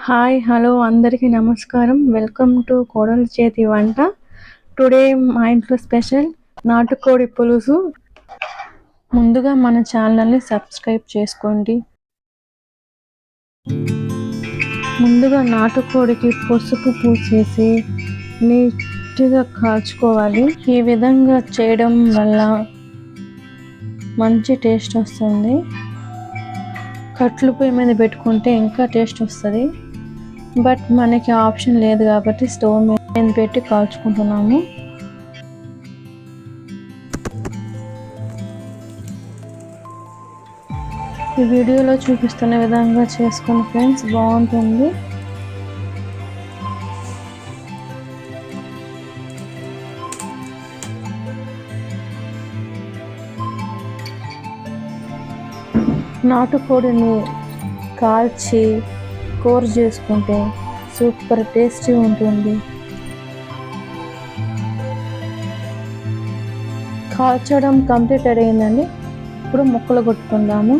Hi hello అందరికీ నమస్కారం. Welcome to కోడల చేతి వంట. టుడే మా ఇంట్లో స్పెషల్ నాటుకోడి పులుసు. ముందుగా మన ఛానల్ని సబ్స్క్రైబ్ చేసుకోండి. ముందుగా నాటుకోడికి పసుపు పూసేసి నీట్గా కాల్చుకోవాలి. ఈ విధంగా చేయడం వల్ల మంచి టేస్ట్ వస్తుంది. కట్లు పొయ్యి మీద పెట్టుకుంటే ఇంకా టేస్ట్ వస్తుంది. బట్ మనకి ఆప్షన్ లేదు కాబట్టి స్టవ్ మీద పెట్టి కాల్చుకుంటున్నాము. ఈ వీడియోలో చూపిస్తున్న విధంగా చేసుకోండి ఫ్రెండ్స్, బాగుంటుంది. నాటుకోడిని కాల్చి కూర చేసుకుంటే సూపర్ టేస్టీ ఉంటుంది. కాల్చడం కంప్లీట్ అయ్యిందండి. ఇప్పుడు ముక్కలు కొట్టుకుందాము.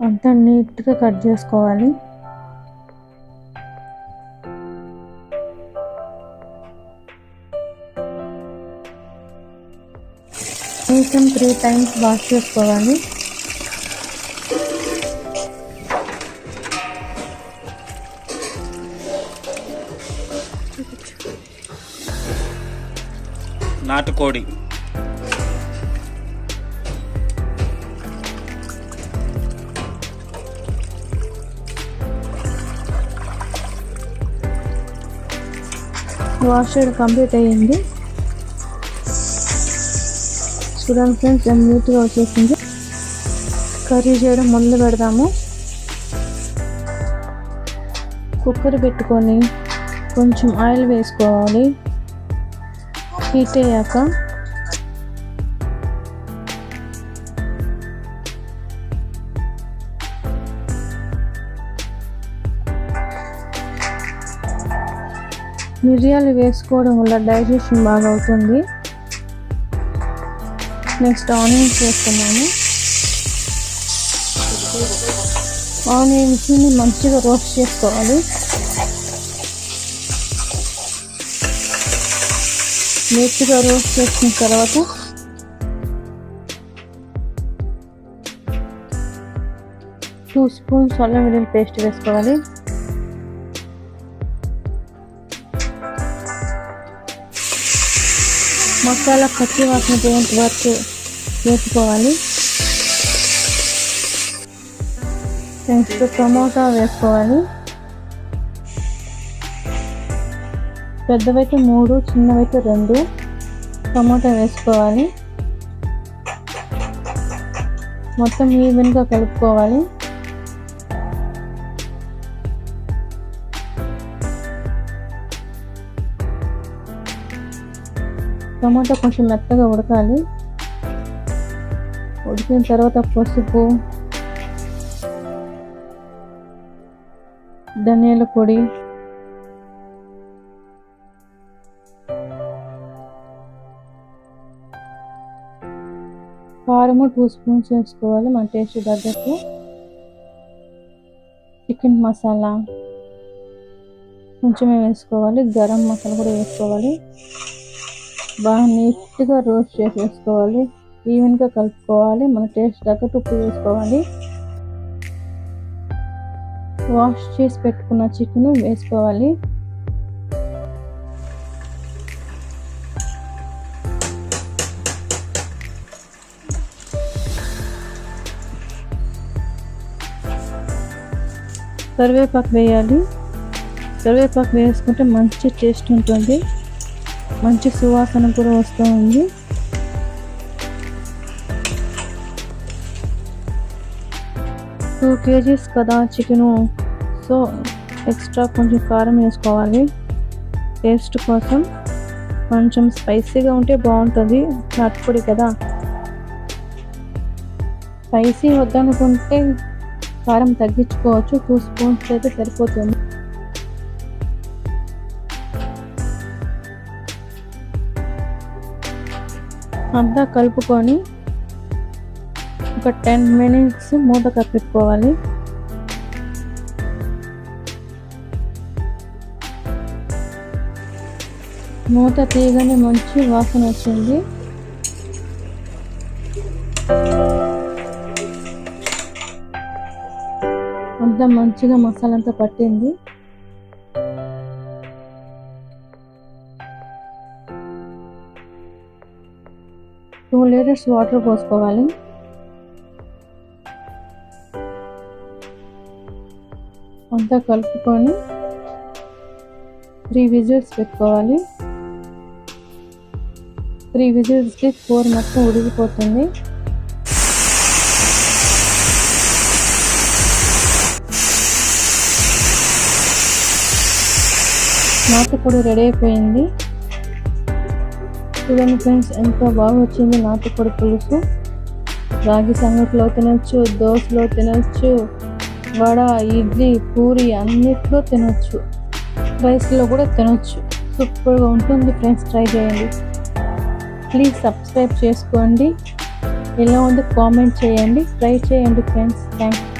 అంతా నీట్గా కట్ చేసుకోవాలి. కొంచెం 3 times వాష్ చేసుకోవాలి. నాటుకోడి వాష్ చేయడం కంప్లీట్ అయ్యింది. చూడండి ఫ్రెండ్స్, నీట్గా వచ్చేసింది. కర్రీ చేయడం మొదలు పెడదాము. కుక్కర్ పెట్టుకొని కొంచెం ఆయిల్ వేసుకోవాలి. హీట్ అయ్యాక మిరియాలు వేసుకోవడం వల్ల డైజెషన్ బాగా అవుతుంది. నెక్స్ట్ ఆనియన్స్ వేస్తున్నాము. ఆనియన్స్ని మంచిగా రోస్ట్ చేసుకోవాలి. నీట్గా రోస్ట్ చేసుకున్న తర్వాత టూ స్పూన్స్ అల్లం వెల్లుల్లి పేస్ట్ వేసుకోవాలి. మసాలా పచ్చి వాసన పోయేంత వరకు వేసుకోవాలి. నెక్స్ట్ టమోటా వేసుకోవాలి. పెద్దవైతే 3, చిన్నవైతే 2 టమోటా వేసుకోవాలి. మొత్తం ఈవెన్గా కలుపుకోవాలి. టమాటా కొంచెం మెత్తగా ఉడకాలి. ఉడికిన తర్వాత పసుపు, ధనియాల పొడి, కారము 2 స్పూన్స్ వేసుకోవాలి మన టేస్ట్ తగ్గట్టు. చికెన్ మసాలా కొంచెమే వేసుకోవాలి. గరం మసాలా కూడా వేసుకోవాలి. బాగా నీట్గా రోస్ట్ చేసి వేసుకోవాలి. ఈవెన్గా కలుపుకోవాలి. మన టేస్ట్ తగ్గట్టు ఉప్పు వేసుకోవాలి. వాష్ చేసి పెట్టుకున్న చికెన్ వేసుకోవాలి. కరివేపాకు వేయాలి. కరివేపాకు వేసుకుంటే మంచి టేస్ట్ ఉంటుంది. మంచి సువాసన కూడా వస్తూ ఉంది. టూ కేజీస్ కదా చికెను, సో ఎక్స్ట్రా కొంచెం కారం వేసుకోవాలి టేస్ట్ కోసం. కొంచెం స్పైసీగా ఉంటే బాగుంటుంది. నాటుకోడి కదా, స్పైసీ వద్దనుకుంటే కారం తగ్గించుకోవచ్చు. 2 స్పూన్స్ అయితే సరిపోతుంది. అంతా కలుపుకొని ఒక 10 మినిట్స్ మూత కప్పెట్టుకోవాలి. మూత తీయగానే మంచి వాసన వచ్చింది. అంతా మంచిగా మసాలా అంతా పట్టింది. టూ లీటర్స్ వాటర్ పోసుకోవాలి. అంతా కలుపుకొని 3 విజిల్స్ పెట్టుకోవాలి. 3 విజిల్స్కి కూర మొత్తం ఉడికిపోతుంది. నాటుకోడి రెడీ అయిపోయింది. చూడండి ఫ్రెండ్స్, ఎంతో బాగా వచ్చింది నాటుకోడి పులుసు. రాగి సంగటిలో తినొచ్చు, దోశలో తినొచ్చు, వడ, ఇడ్లీ, పూరి అన్నిట్లో తినొచ్చు, రైస్లో కూడా తినొచ్చు. సూపర్గా ఉంటుంది ఫ్రెండ్స్, ట్రై చేయండి. ప్లీజ్ సబ్స్క్రైబ్ చేసుకోండి. ఎలా ఉందో కామెంట్ చేయండి. ట్రై చేయండి ఫ్రెండ్స్. Thank you.